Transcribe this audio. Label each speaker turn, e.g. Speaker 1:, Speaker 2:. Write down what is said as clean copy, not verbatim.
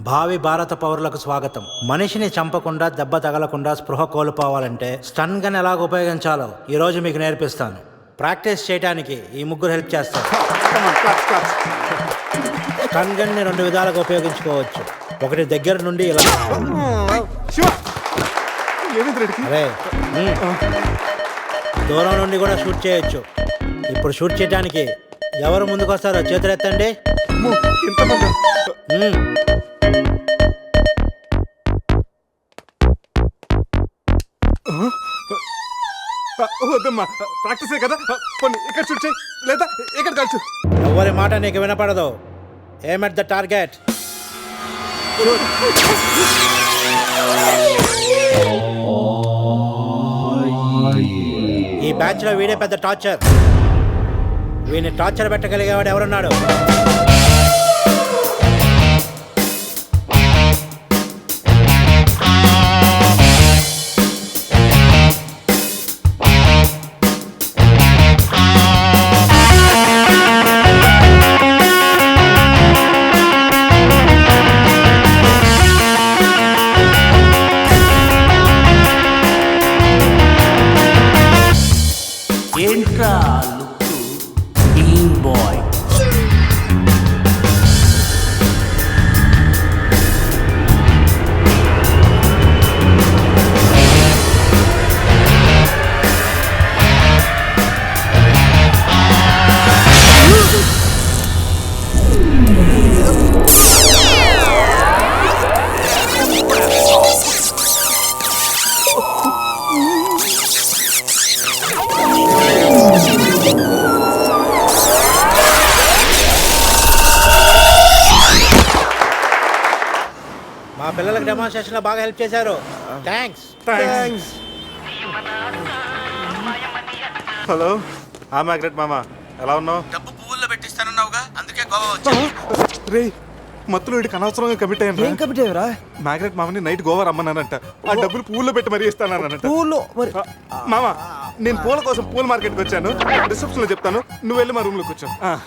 Speaker 1: భావి భారత పౌరులకు స్వాగతం. మనిషిని చంపకుండా దెబ్బ తగలకుండా స్పృహ కోల్పోవాలంటే స్టన్ గన్ ఎలాగ ఉపయోగించాలో ఈరోజు మీకు నేర్పిస్తాను. ప్రాక్టీస్ చేయడానికి ఈ ముగ్గురు హెల్ప్ చేస్తారు. స్టన్ గన్ని 2 విధాలుగా ఉపయోగించుకోవచ్చు. ఒకటి దగ్గర నుండి ఇలా, అరే దూరం నుండి కూడా షూట్ చేయొచ్చు. ఇప్పుడు షూట్ చేయడానికి ఎవరు ముందుకు వస్తారో చేతులు ఎత్తండి.
Speaker 2: వద్దమ్మా, ప్రాక్టీసే కదా. ఇక్కడ షూట్ చేయి లేదా ఇక్కడ కాల్చు.
Speaker 1: ఎవరి మాట నీకు వినపడదు. ఏమ్ ఎట్ ద టార్గెట్. ఈ బ్యాచ్ లో వీడే పెద్ద టార్చర్. వీడిని టార్చర్ పెట్టగలిగేవాడు ఎవరున్నాడు?
Speaker 3: ఏంట్రా లుక్ టీమ్ బాయ్.
Speaker 1: మా పిల్లలకు డెమాన్స్ట్రేషన్ లో బాగా హెల్ప్ చేశారు. థ్యాంక్స్.
Speaker 2: హలో, మ్యాగ్రెట్ మామ, ఎలా ఉన్నావు?
Speaker 4: డబ్బు పువ్వుల్లో పెట్టిస్తానన్నావుగా, అందుకే గోవా వచ్చా.
Speaker 2: రే, మత్తులో వీడికి అనవసరంగా కమిట్ అయ్యాను.
Speaker 5: ఏం కమిటేవరా?
Speaker 2: మ్యాగ్రెట్ మామని నైట్ గోవా రమ్మన్నానంట. ఆ డబ్బులు పూల్లో పెట్టి మరీ ఇస్తానంట.
Speaker 5: పూలు మరి
Speaker 2: మామ, నేను పూల కోసం పూల మార్కెట్కి వచ్చాను. రిసెప్షన్ లో చెప్తాను, నువ్వు వెళ్ళి మా రూమ్ లో కూర్చో.